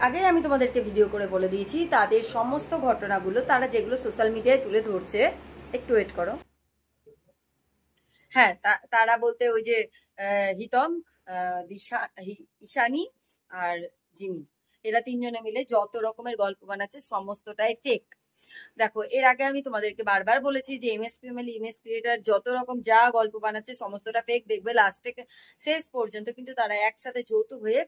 আগে আমি তোমাদেরকে ভিডিও করে বলে দিয়েছি তাদের সমস্ত ঘটনাগুলো তারা যেগুলো সোশ্যাল মিডিয়ায় তুলে ধরছে। একটু ওয়েট করো। হ্যাঁ, তারা বলতে ওই যে হিতম, ঈশানী আর জিমি, এরা তিনজনে মিলে যত রকমের গল্প বানাচ্ছে সমস্তটাই ফেক। দেখো, এর আগে আমি তোমাদেরকে বারবার বলেছি যে এমএস ফ্যামিলি, এমএস ক্রিয়েটার যত রকম যা গল্প বানাচ্ছে সমস্তটা ফেক। দেখবে লাস্টে শেষ পর্যন্ত কিন্তু তারা একসাথে যৌথ হয়ে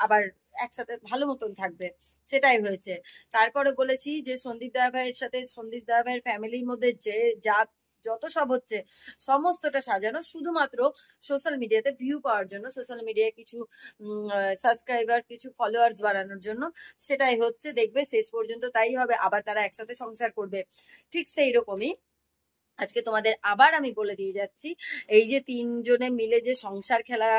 আবার একসাথে ভালো মতন থাকবে, সেটাই হয়েছে। তারপরে বলেছি যে সন্দীপ দা ভাইয়ের সাথে সন্দীপ দা ভাইয়ের ফ্যামিলির মধ্যে যে যা যত সব হচ্ছে সমস্তটা সাজানো শুধুমাত্র সোশ্যাল মিডিয়াতে ভিউ পাওয়ার জন্য, সোশ্যাল মিডিয়ায় কিছু সাবস্ক্রাইবার, কিছু ফলোয়ার্স বাড়ানোর জন্য। সেটাই হচ্ছে, দেখবে শেষ পর্যন্ত তাই হবে, আবার তারা একসাথে সংসার করবে। ঠিক সেই রকমই আজকে তোমাদের আবার আমি বলে দিয়ে যাচ্ছি, এই যে তিনজনে মিলে যে সংসার খেলা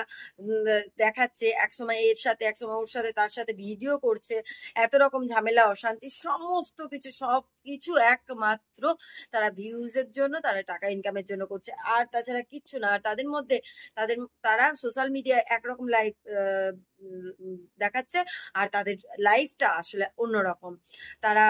দেখাচ্ছে, একসময় এর সাথে একসময় ওর সাথে, তার সাথে ভিডিও করছে, এত রকম ঝামেলা অশান্তি, সমস্ত কিছু সব কিছু একমাত্র তারা ভিউজের জন্য, তারা টাকা ইনকামের জন্য করছে, আর তাছাড়া কিচ্ছু না। আর তাদের মধ্যে তারা সোশ্যাল মিডিয়ায় একরকম লাইফ দেখাচ্ছে, আর তাদের লাইফটা আসলে অন্যরকম। তারা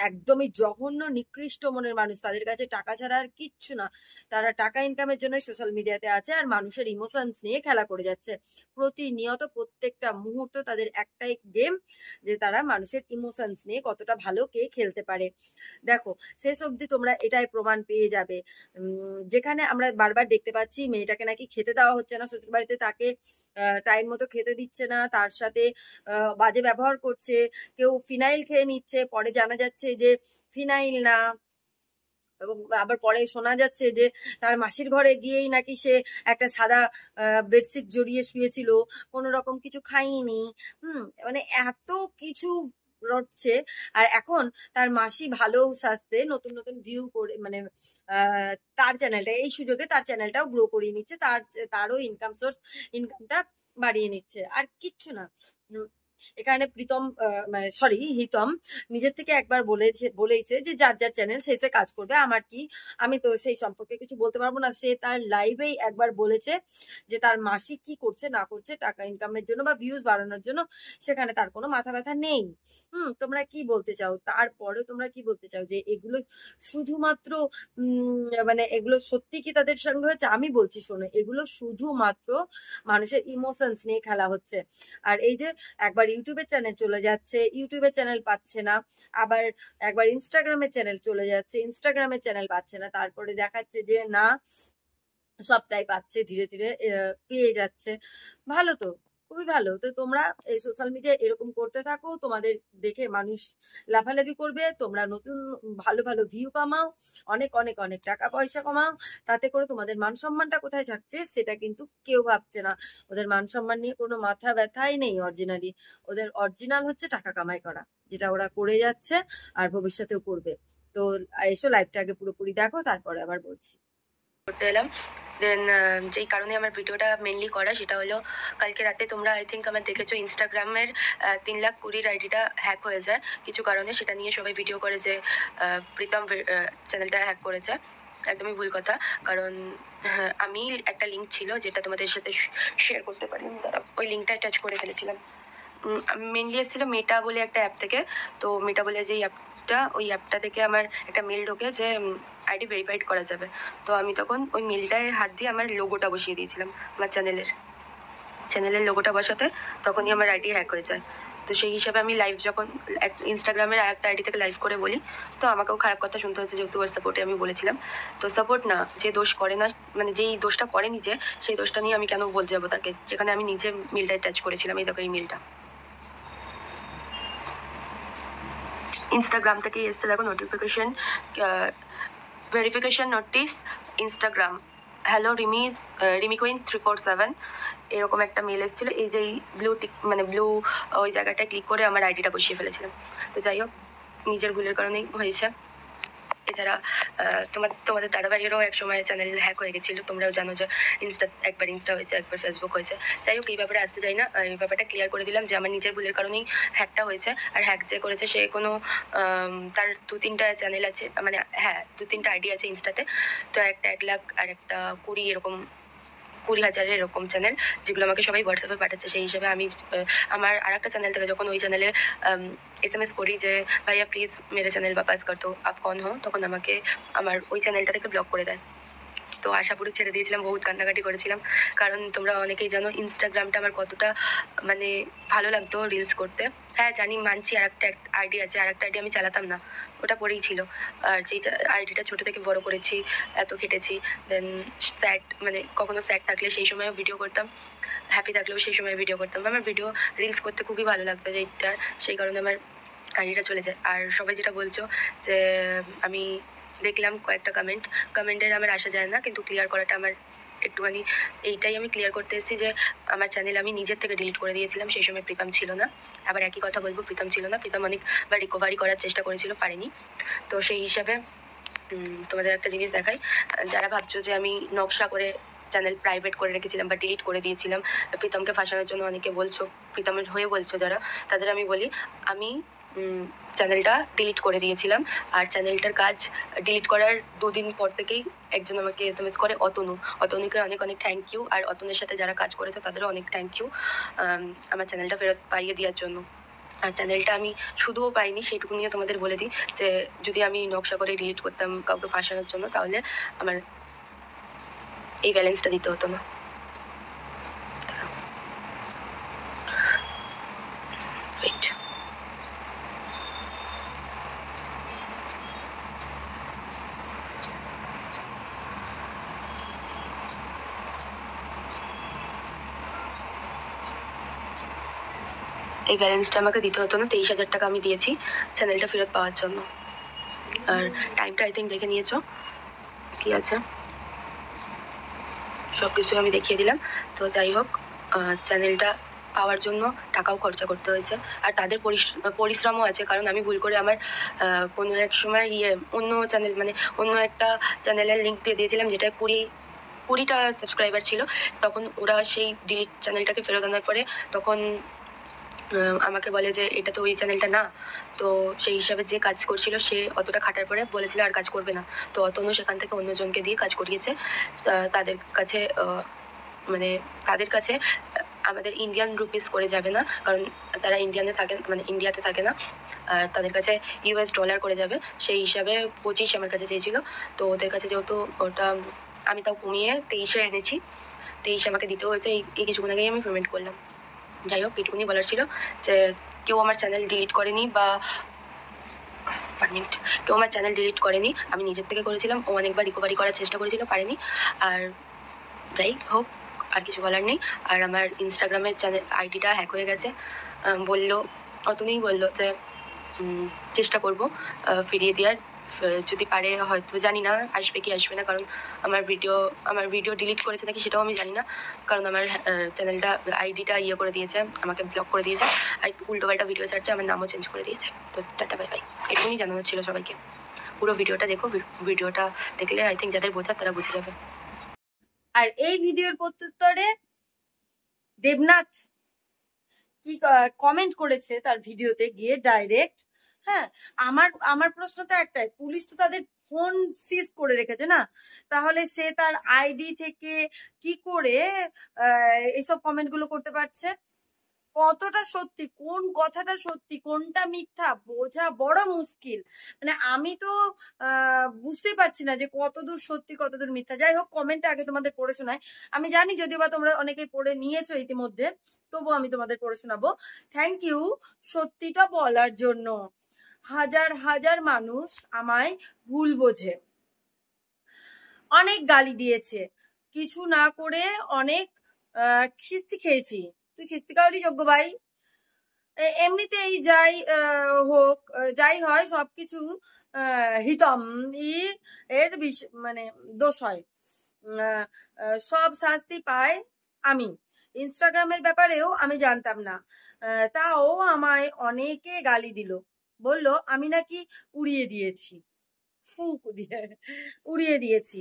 একদমই জঘন্য নিকৃষ্ট মনের মানুষ, তাদের কাছে টাকা ছাড়া আর কিচ্ছু না। তারা টাকা ইনকামের জন্য সোশ্যাল মিডিয়াতে আছে আর মানুষের ইমোশনস নিয়ে খেলা করে যাচ্ছে। প্রতিনিয়ত প্রত্যেকটা মুহূর্ত তাদের একটাই গেম, যে তারা মানুষের ইমোশনস নিয়ে কতটা ভালো কে খেলতে পারে। দেখো, শেষ অবধি তোমরা এটাই প্রমাণ পেয়ে যাবে। যেখানে আমরা বারবার দেখতে পাচ্ছি মেয়েটাকে নাকি খেতে দেওয়া হচ্ছে না শ্বশুর বাড়িতে, তাকে টাইম মতো খেতে দিচ্ছে না, তার সাথে বাজে ব্যবহার করছে, কেউ ফিনাইল খেয়ে নিচ্ছে, পরে জানা যাচ্ছে যে ফিনাইল না। এবং আবার পরে শোনা যাচ্ছে যে তার মাসির ঘরে গিয়েই নাকি সে একটা সাদা বেডশিট জড়িয়ে শুয়েছিল, কোনো রকম কিছু খাইনি। মানে এত কিছু রটছে। আর এখন তার মাসি ভালো সাজতে নতুন নতুন ভিউ করে, মানে তার চ্যানেলটা, এই সুযোগে তার চ্যানেলটাও গ্রো করিয়ে নিচ্ছে, তারও ইনকাম সোর্স, ইনকামটা বাড়িয়ে নিচ্ছে, আর কিচ্ছু না। এখানে প্রীতম, সরি হিতম নিজের থেকে একবার বলেছে যে যার যার চ্যানেল সে কাজ করবে, আমার কি, আমি তো সেই সম্পর্কে কিছু বলতে পারবো না। সে তার লাইভেই একবার বলেছে যে তার মাসি কি করছে না করছে টাকা ইনকামের জন্য বা ভিউজ বাড়ানোর জন্য, সেখানে তার কোনো মাথা ব্যথা নেই। তোমরা কি বলতে চাও? তারপরে তোমরা কি বলতে চাও যে এগুলো শুধুমাত্র মানে এগুলো সত্যি কি তাদের সঙ্গে হচ্ছে? আমি বলছি শোনো, এগুলো শুধুমাত্র মানুষের ইমোশনস নিয়ে খেলা হচ্ছে। আর এই যে একবার ইউটিউবের চ্যানেল চলে যাচ্ছে, ইউটিউবের চ্যানেল পাচ্ছে না, আবার একবার ইনস্টাগ্রামের চ্যানেল চলে যাচ্ছে, ইনস্টাগ্রামের চ্যানেল পাচ্ছে না, তারপরে দেখাচ্ছে যে না সবটাই পাচ্ছে, ধীরে ধীরে পেয়ে যাচ্ছে। ভালো তো, খুবই ভালো। তো তোমরা এই সোশ্যাল মিডিয়ায় এরকম করতে থাকো, তোমাদের দেখে মানুষ লাফালাফি করবে, তোমরা নতুন ভালো ভালো ভিউ কামাও, অনেক অনেক অনেক টাকা পয়সা কামাও। তাতে করে তোমাদের মান সম্মানটা কোথায় থাকছে সেটা কিন্তু কেউ ভাবছে না। ওদের মান সম্মান নিয়ে কোনো মাথা ব্যথাই নেই। অরিজিনালি ওদের অরিজিনাল হচ্ছে টাকা কামাই করা, যেটা ওরা করে যাচ্ছে আর ভবিষ্যতেও করবে। তো এসো লাইভটা আগে পুরোপুরি দেখো, তারপরে আবার বলছি। করতে এলাম। দেন যেই কারণে আমার ভিডিওটা মেনলি করা সেটা হলো, কালকে রাতে তোমরা আই থিঙ্ক আমার দেখেছো ইনস্টাগ্রামের 3,20,000 আইডিটা হ্যাক হয়ে যায় কিছু কারণে। সেটা নিয়ে সবাই ভিডিও করে যে প্রীতম চ্যানেলটা হ্যাক করেছে। একদমই ভুল কথা। কারণ আমি একটা লিঙ্ক ছিল যেটা তোমাদের সাথে শেয়ার করতে পারি, তারা ওই লিঙ্কটা টাচ করে ফেলেছিলাম। মেনলি এসেছিলো মেটা বলে একটা অ্যাপ থেকে। তো মেটা বলে যেই অ্যাপটা, ওই অ্যাপটা থেকে আমার একটা মেল ঢোকে যে আইডি ভেরিফাইড করা যাবে। তো আমি তখন ওই মেলটায় হাত দিয়ে আমার লোগোটা বসিয়ে দিয়েছিলাম, আমার চ্যানেলের লোগোটা বসাতে তখনই আমার আইডি হ্যাক হয়ে যায়। তো সেই হিসাবে আমি লাইভ যখন ইনস্টাগ্রামের আরেকটা আইডি থেকে লাইভ করে বলি, তো আমাকেও খারাপ কথা শুনতে হচ্ছে, যেহেতু ওর সাপোর্টে আমি বলেছিলাম। তো সাপোর্ট না, যে দোষ করে না, মানে যেই দোষটা করে নিজে, সেই দোষটা নিয়ে আমি কেন বলতে যাবো তাকে, যেখানে আমি নিজে মেলটা টাচ করেছিলাম। এই দেখো এই মেলটা ইনস্টাগ্রাম থেকেই এসছে, দেখো notification, verification notice Instagram, hello Rimi queen 347, এরকম একটা মেল এসেছিলো। এই যে ব্লু টিক, মানে ব্লু ওই জায়গাটায় ক্লিক করে আমার আইডিটা বসিয়ে ফেলেছিলাম। তো যাই হোক, নিজের ভুলের কারণেই হয়েছে। এছাড়া তোমাদের দাদাভাইয়েরও এক সময় চ্যানেল হ্যাক হয়ে গেছিলো, তোমরাও জানো যে একবার ইনস্টা হয়েছে, একবার ফেসবুক হয়েছে। যাই হোক, এই ব্যাপারে আসতে চাই না, এই ব্যাপারটা ক্লিয়ার করে দিলাম যে আমার নিজের ভুলের কারণেই হ্যাকটা হয়েছে। আর হ্যাক যে করেছে সে কোনো তার 2-3টা চ্যানেল আছে, মানে হ্যাঁ 2-3টা আইডি আছে ইনস্টাতে। তো একটা 1 লাখ আর একটা 20 এরকম 20,000 এরকম চ্যানেল, যেগুলো আমাকে সবাই হোয়াটসঅ্যাপে পাঠাচ্ছে। সেই হিসাবে আমি আমার আর একটা চ্যানেল থেকে যখন ওই চ্যানেলে SMS করি যে ভাইয়া প্লিজ মেরে চ্যানেল বাপাস কর তো আপ কौन हो, তখন আমাকে আমার ওই চ্যানেলটা থেকে ব্লক করে দেয়। তো আশাপুরে ছেড়ে দিয়েছিলাম, বহুত কান্নাকাটি করেছিলাম, কারণ তোমরা অনেকেই জানো ইনস্টাগ্রামটা আমার কতটা মানে ভালো লাগতো রিলস করতে। হ্যাঁ জানি, মানছি আর একটা আইডি আছে, আর একটা আইডি আমি চালাতাম না, ওটা পড়েই ছিল। আর যেই আইডিটা ছোটো থেকে বড় করেছি, এত খেটেছি, দেন স্যাড মানে কখনো স্যাড থাকলে সেই সময়ও ভিডিও করতাম, হ্যাপি থাকলেও সেই সময় ভিডিও করতাম। আমার ভিডিও রিলস করতে খুবই ভালো লাগতো যেটা, সেই কারণে আমার আইডিটা চলে যায়। আর সবাই যেটা বলছো যে আমি দেখলাম কয়েকটা কমেন্টের আমার আসা যায় না, কিন্তু ক্লিয়ার করাটা আমার একটুখানি, এইটাই আমি ক্লিয়ার করতে এসেছি যে আমার চ্যানেল আমি নিজের থেকে ডিলিট করে দিয়েছিলাম। সেই সময় প্রীতম ছিল না, আবার একই কথা বলবো, প্রীতম ছিল না। প্রীতম অনেকবার রিকভারি করার চেষ্টা করেছিল, পারেনি। তো সেই হিসাবে তোমাদের একটা জিনিস দেখাই, যারা ভাবছো যে আমি নকশা করে চ্যানেল প্রাইভেট করে রেখেছিলাম বা ডিলিট করে দিয়েছিলাম প্রীতমকে ফাঁসানোর জন্য, অনেকে বলছো, প্রীতমের হয়ে বলছো যারা, তাদের আমি বলি আমি চ্যানেলটা ডিলিট করে দিয়েছিলাম। আর চ্যানেলটার কাজ ডিলিট করার 2 দিন পর থেকেই একজন আমাকে SMS করে, অতনুকে অনেক অনেক থ্যাংক ইউ। আর অতনের সাথে যারা কাজ করেছো তাদেরও অনেক থ্যাংক ইউ আমার চ্যানেলটা ফেরত পাইয়ে দেওয়ার জন্য। আর চ্যানেলটা আমি শুধুও পাইনি, সেটুকু নিয়ে তোমাদের বলে দিই যে যদি আমি নকশা করে ডিলিট করতাম কাউকে ফাঁসানোর জন্য, তাহলে আমার এই ব্যালেন্সটা দিতে হতো না। ওয়েট, এই ব্যালেন্সটা আমাকে দিতে হতো না, 23,000 টাকা আমি দিয়েছি চ্যানেলটা ফেরত পাওয়ার জন্য। আর টাইমটা আই থিঙ্ক দেখে নিয়েছো কি আছে, সব কিছু আমি দেখিয়ে দিলাম। তো যাই হোক, চ্যানেলটা পাওয়ার জন্য টাকাও খরচা করতে হয়েছে, আর তাদের পরিশ্রমও আছে, কারণ আমি ভুল করে আমার কোনো এক সময় অন্য চ্যানেল মানে অন্য একটা চ্যানেলের লিঙ্ক দিয়ে দিয়েছিলাম, যেটা 20টা সাবস্ক্রাইবার ছিল। তখন ওরা সেই ডিলিট চ্যানেলটাকে ফেরত আনার পরে তখন আমাকে বলে যে এটা তো ওই চ্যানেলটা না। তো সেই হিসাবে যে কাজ করছিল সে অতটা খাটার পরে বলেছিল আর কাজ করবে না। তো অতনু সেখান থেকে অন্যজনকে দিয়ে কাজ করিয়েছে। তাদের কাছে মানে তাদের কাছে আমাদের ইন্ডিয়ান রুপিস করে যাবে না, কারণ তারা ইন্ডিয়াতে থাকে না। আর তাদের কাছে US ডলার করে যাবে। সেই হিসাবে 25 আমার কাছে চেয়েছিল। তো ওদের কাছে যেহেতু ওটা আমি তাও কমিয়ে 23-এ এনেছি, 23 আমাকে দিতে হয়েছে। এই কিছুক্ষণ আগেই আমি পেমেন্ট করলাম। যাই হোক, এটুকুনি বলার ছিল যে কেউ আমার চ্যানেল ডিলিট করেনি বা কেউ আমার চ্যানেল ডিলিট করেনি, আমি নিজের থেকে করেছিলাম। ও অনেকবার রিকভারি করার চেষ্টা করেছিল, পারেনি। আর যাই হোক, আর কিছু বলার নেই। আর আমার ইনস্টাগ্রামের চ্যানেল আইডিটা হ্যাক হয়ে গেছে, বললো, অতনুই বললো যে চেষ্টা করবো ফিরিয়ে দেওয়ার, যদি পারে। হয়তো জানি না আসবে কি আসবে না, কারণ আমার ভিডিও ডিলিট করেছে নাকি সেটাও আমি জানি না, কারণ আমার চ্যানেলটা আইডিটা করে দিয়েছে, আমাকে ব্লক করে দিয়েছে, আর উল্টোপাল্টা ভিডিও ছাড়ছে, আমার নামও চেঞ্জ করে দিয়েছে। তো টাটা বাই বাই, এটুকুনি জানানো ছিল সবাইকে। পুরো ভিডিওটা দেখো, ভিডিওটা দেখলে আই থিঙ্ক যাদের বোঝার তারা বুঝে যাবে। আর এই ভিডিওর প্রত্যুত্তরে দেবনাথ কি কমেন্ট করেছে তার ভিডিওতে গিয়ে ডাইরেক্ট, হ্যাঁ, আমার প্রশ্ন তো একটাই, পুলিশ তো তাদের ফোন সিজ করে রেখেছে না, তাহলে সে তার আইডি থেকে কি করে এইসব কমেন্ট গুলো করতে পারছে? কতটা সত্যি, কোন কথাটা সত্যি, কোনটা মিথ্যা বোঝা বড় মুশকিল। মানে আমি তো বুঝতেই পারছি না যে কতদূর সত্যি কতদূর মিথ্যা। যাই হোক, কমেন্টটা আগে তোমাদের পড়ে শোনাই। আমি জানি যদিও বা তোমরা অনেকেই পড়ে নিয়েছো ইতিমধ্যে, তবুও আমি তোমাদের পড়ে শোনাবো। থ্যাংক ইউ সত্যিটা বলার জন্য। হাজার হাজার মানুষ আমায় ভুল বোঝে, অনেক গালি দিয়েছে, কিছু না করে অনেক খিস্তি খেয়েছি। তুই খিস্তি খাওয়ারই যোগ্য ভাই। এমনিতেই যাই হোক, যাই হয় সবকিছু হিতম এর মানে দোষ হয়। সব শাস্তি পায় আমি। ইনস্টাগ্রামের ব্যাপারেও আমি জানতাম না, তাও আমায় অনেকে গালি দিল, বলল আমি নাকি উড়িয়ে দিয়েছি, উড়িয়ে দিয়েছি।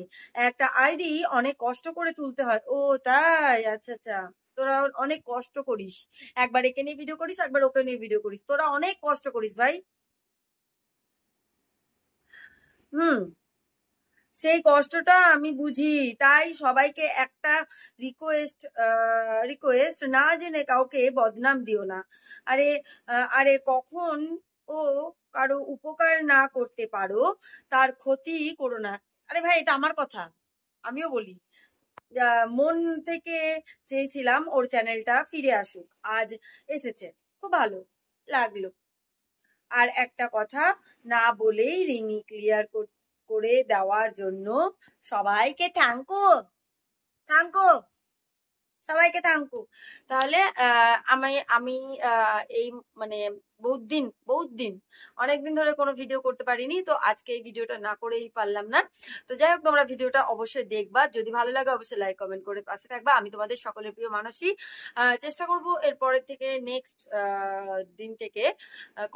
একটা আইডি অনেক কষ্ট করে তুলতে হয়। ও তাই, আচ্ছা আচ্ছা, তোরা অনেক কষ্ট করিস, একবার একে নিয়ে ভিডিও করিস, একবার ওকে নিয়ে ভিডিও করিস, তোরা অনেক কষ্ট করিস ভাই। সেই কষ্টটা আমি বুঝি, তাই সবাইকে একটা রিকোয়েস্ট, না জেনে কাউকে বদনাম দিও না। আরে আরে কখন ও কারো উপকার না করতে পারো তার ক্ষতি করো না। আরে ভাই, এটা আমার কথা, আমিও বলি। মন থেকে চেয়েছিলাম ওর চ্যানেলটা ফিরে আসুক, আজ এসেছে, খুব ভালো লাগলো। আর একটা কথা না বলেই রিমি ক্লিয়ার করে দেওয়ার জন্য সবাইকে থ্যাংকু সবাইকে থ্যাংকু। তাহলে আমি আমি এই মানে বহুত দিন অনেকদিন ধরে কোনো ভিডিও করতে পারিনি, তো আজকে এই ভিডিওটা না করেই পারলাম না। তো যাই হোক, তোমরা ভিডিওটা অবশ্যই দেখবা, যদি ভালো লাগে অবশ্যই লাইক কমেন্ট করে পাশে থাকবা। আমি তোমাদের সকলের প্রিয় মানুষই, চেষ্টা করব এরপরের থেকে নেক্সট দিন থেকে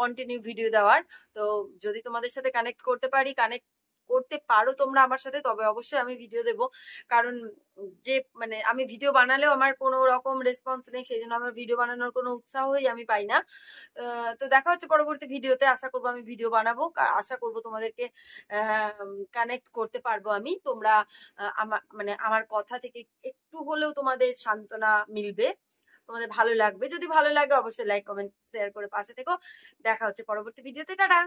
কন্টিনিউ ভিডিও দেওয়ার। তো যদি তোমাদের সাথে কানেক্ট করতে পারো তোমরা আমার সাথে, তবে অবশ্যই আমি ভিডিও দেব। কারণ যে আমি ভিডিও বানালেও আমার কোনো রকম রেসপন্স নেই, সেই জন্য আমার ভিডিও বানানোর কোনো উৎসাহই আমি পাই না। তো দেখা হচ্ছে পরবর্তী ভিডিওতে, আশা করবো আমি ভিডিও বানাবো, আশা করবো তোমাদেরকে কানেক্ট করতে পারবো আমি। তোমরা আমার কথা থেকে একটু হলেও তোমাদের সান্ত্বনা মিলবে, তোমাদের ভালো লাগবে। যদি ভালো লাগে অবশ্যই লাইক কমেন্ট শেয়ার করে পাশে থেকো। দেখা হচ্ছে পরবর্তী ভিডিওতে, টাটা।